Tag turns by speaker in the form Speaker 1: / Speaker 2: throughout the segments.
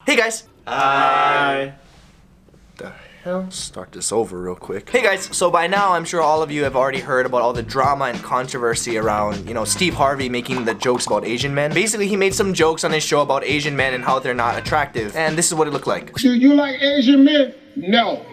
Speaker 1: Hey guys.
Speaker 2: Hi.
Speaker 1: The hell? Start this over real quick. Hey guys, so by now I'm sure all of you have already heard about all the drama and controversy around, Steve Harvey making the jokes about Asian men. Basically, he made some jokes on his show about Asian men and how they're not attractive. And this is what it looked like.
Speaker 3: Do you like Asian men? No.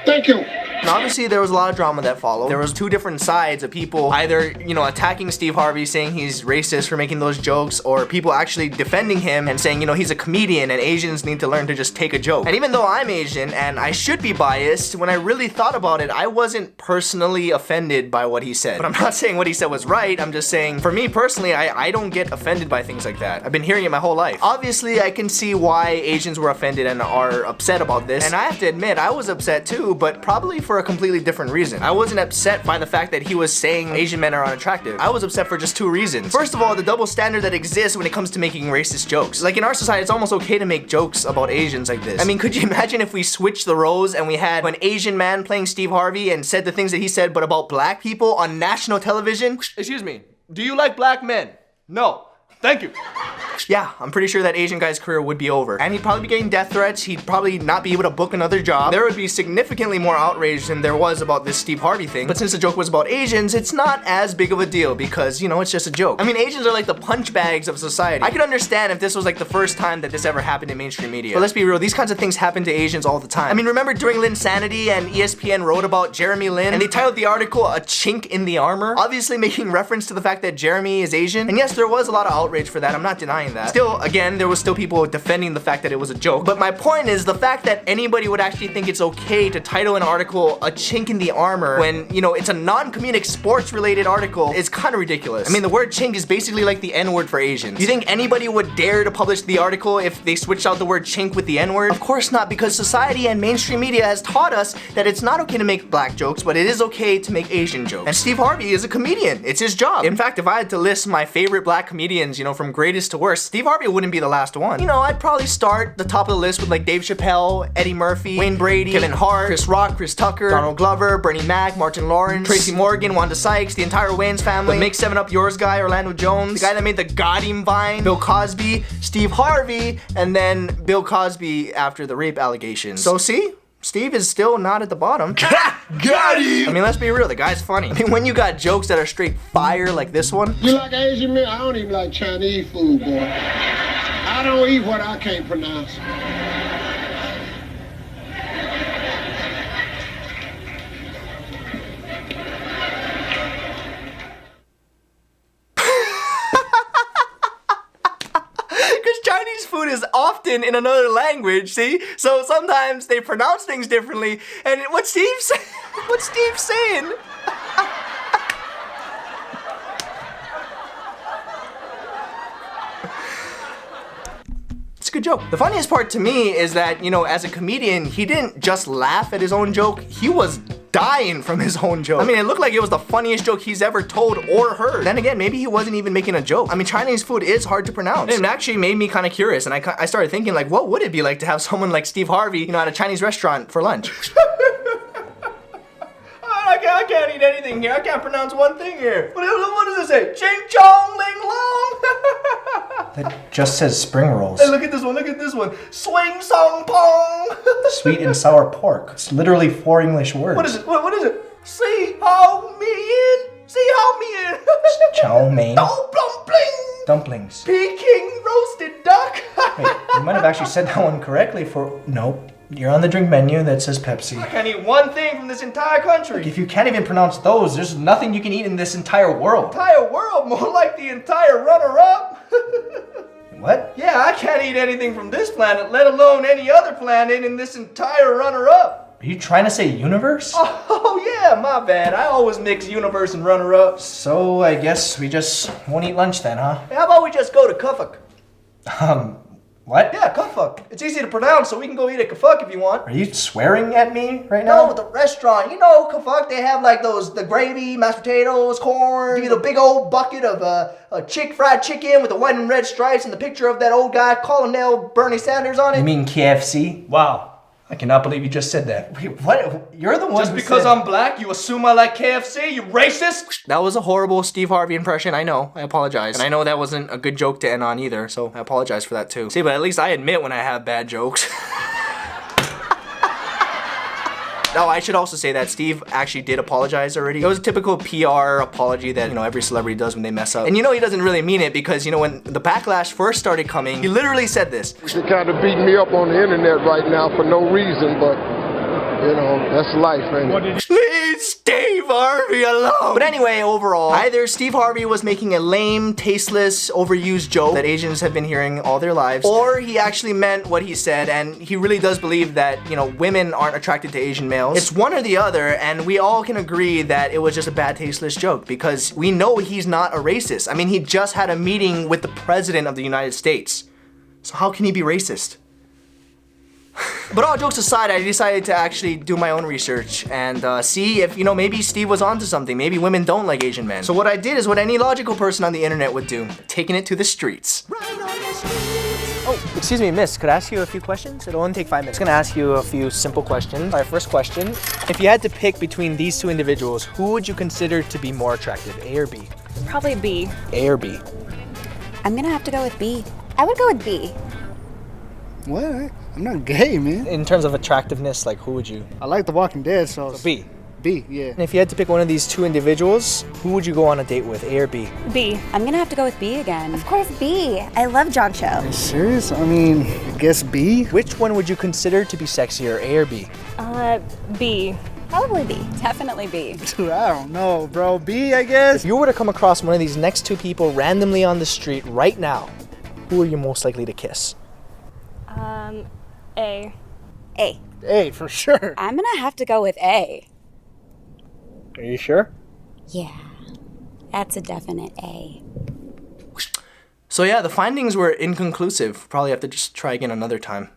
Speaker 3: Thank you.
Speaker 1: And obviously there was a lot of drama that followed. There was two different sides of people either, attacking Steve Harvey, saying he's racist for making those jokes, or people actually defending him and saying, he's a comedian and Asians need to learn to just take a joke. And even though I'm Asian and I should be biased, when I really thought about it, I wasn't personally offended by what he said. But I'm not saying what he said was right. I'm just saying, for me personally, I don't get offended by things like that. I've been hearing it my whole life. Obviously, I can see why Asians were offended and are upset about this. And I have to admit, I was upset too, but probably for a completely different reason. I wasn't upset by the fact that he was saying Asian men are unattractive. I was upset for just two reasons. First of all, the double standard that exists when it comes to making racist jokes. Like in our society, it's almost okay to make jokes about Asians like this. I mean, could you imagine if we switched the roles and we had an Asian man playing Steve Harvey and said the things that he said but about black people on national television? Excuse me, do you like black men? No. Thank you. Yeah, I'm pretty sure that Asian guy's career would be over. And he'd probably be getting death threats, he'd probably not be able to book another job. There would be significantly more outrage than there was about this Steve Harvey thing. But since the joke was about Asians, it's not as big of a deal because, it's just a joke. I mean, Asians are like the punch bags of society. I could understand if this was like the first time that this ever happened in mainstream media. But let's be real, these kinds of things happen to Asians all the time. I mean, remember during Linsanity and ESPN wrote about Jeremy Lin and they titled the article "A Chink in the Armor," obviously making reference to the fact that Jeremy is Asian. And yes, there was a lot of outrage for that, I'm not denying that. Still, again, there was still people defending the fact that it was a joke. But my point is the fact that anybody would actually think it's okay to title an article "A Chink in the Armor" when, it's a non-comedic sports related article is kind of ridiculous. I mean, the word chink is basically like the N-word for Asians. You think anybody would dare to publish the article if they switched out the word chink with the N-word? Of course not, because society and mainstream media has taught us that it's not okay to make black jokes, but it is okay to make Asian jokes. And Steve Harvey is a comedian. It's his job. In fact, if I had to list my favorite black comedians, from greatest to worst, Steve Harvey wouldn't be the last one. I'd probably start the top of the list with like Dave Chappelle, Eddie Murphy, Wayne Brady, Kevin Hart, Chris Rock, Chris Tucker, Donald Glover, Bernie Mac, Martin Lawrence, Tracy Morgan, Wanda Sykes, the entire Wayans family, the Make 7 Up Yours guy, Orlando Jones, the guy that made the Got Him Vine, Bill Cosby, Steve Harvey, and then Bill Cosby after the rape allegations. So see? Steve is still not at the bottom.
Speaker 2: Got him!
Speaker 1: I mean, let's be real, the guy's funny. I mean, when you got jokes that are straight fire like this one.
Speaker 3: You like Asian men? I don't even like Chinese food, boy. I don't eat what I can't pronounce.
Speaker 1: Chinese food is often in another language, see? So sometimes they pronounce things differently, and what's Steve saying? It's a good joke. The funniest part to me is that, as a comedian, he didn't just laugh at his own joke, he was dying from his own joke. I mean, it looked like it was the funniest joke he's ever told or heard. Then again, maybe he wasn't even making a joke. I mean, Chinese food is hard to pronounce. And it actually made me kind of curious, and I started thinking, like, what would it be like to have someone like Steve Harvey, at a Chinese restaurant for lunch? I can't eat anything here. I can't pronounce one thing here. What does it say? Ching chong ling long. That just says spring rolls. Hey, look at this one. Swing song pong. Sweet and sour pork. It's literally 4 English words. What is it? What is it? See how me in. See how me in. Chow mein. Dumplings. Peking roasted duck. Wait, you might have actually said that one correctly for... Nope. You're on the drink menu that says Pepsi. I can't eat one thing from this entire country. Look, if you can't even pronounce those, there's nothing you can eat in this entire world. Entire world? More like the entire runner-up. What? Yeah, I can't eat anything from this planet, let alone any other planet in this entire runner-up. Are you trying to say universe? Oh yeah, my bad. I always mix universe and runner-up. So I guess we just won't eat lunch then, huh? How about we just go to Kufuk? What? Yeah, Kufuk. It's easy to pronounce, so we can go eat at Kufuk if you want. Are you swearing at me right now? No, the restaurant. Kufuk, they have like the gravy, mashed potatoes, corn. Give you the big old bucket of fried chicken with the white and red stripes and the picture of that old guy, Colonel Bernie Sanders on it. You mean KFC?
Speaker 2: Wow.
Speaker 1: I cannot believe you just said that.
Speaker 4: Wait, what? You're the one
Speaker 2: Just because I'm black, you assume I like KFC? You racist?
Speaker 1: That was a horrible Steve Harvey impression. I know. I apologize. And I know that wasn't a good joke to end on either, so I apologize for that too. See, but at least I admit when I have bad jokes. No, I should also say that Steve actually did apologize already. It was a typical PR apology that, every celebrity does when they mess up. And he doesn't really mean it because, when the backlash first started coming, he literally said this.
Speaker 3: You're kind of beating me up on the internet right now for no reason, but, that's life, ain't it?
Speaker 1: Leave Steve Harvey alone. But anyway, overall, either Steve Harvey was making a lame, tasteless, overused joke that Asians have been hearing all their lives, or he actually meant what he said, and he really does believe that, women aren't attracted to Asian males. It's one or the other, and we all can agree that it was just a bad, tasteless joke, because we know he's not a racist. I mean, he just had a meeting with the President of the United States. So how can he be racist? But all jokes aside, I decided to actually do my own research and see if, maybe Steve was onto something. Maybe women don't like Asian men. So what I did is what any logical person on the internet would do, taking it to the streets. Oh, excuse me, miss, could I ask you a few questions? It'll only take 5 minutes. I'm gonna ask you a few simple questions. All right, first question. If you had to pick between these two individuals, who would you consider to be more attractive, A or B?
Speaker 5: Probably B.
Speaker 1: A or B?
Speaker 6: I'm gonna have to go with B.
Speaker 5: I would go with B.
Speaker 7: What? I'm not gay, man.
Speaker 1: In terms of attractiveness, like who would you?
Speaker 7: I like The Walking Dead, so
Speaker 1: B.
Speaker 7: B, yeah.
Speaker 1: And if you had to pick one of these two individuals, who would you go on a date with, A or B?
Speaker 5: B.
Speaker 6: I'm gonna have to go with B again.
Speaker 5: Of course, B. I love John Cho.
Speaker 7: Are you serious? I mean, I guess B?
Speaker 1: Which one would you consider to be sexier, A or B?
Speaker 5: B.
Speaker 6: Probably B. Definitely B.
Speaker 7: Dude, I don't know, bro. B, I guess?
Speaker 1: If you were to come across one of these next two people randomly on the street right now, who are you most likely to kiss?
Speaker 5: A.
Speaker 6: A.
Speaker 7: A, for sure.
Speaker 6: I'm gonna have to go with A.
Speaker 1: Are you sure?
Speaker 6: Yeah. That's a definite A.
Speaker 1: So yeah, the findings were inconclusive. Probably have to just try again another time.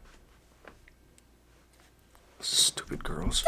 Speaker 1: Stupid girls.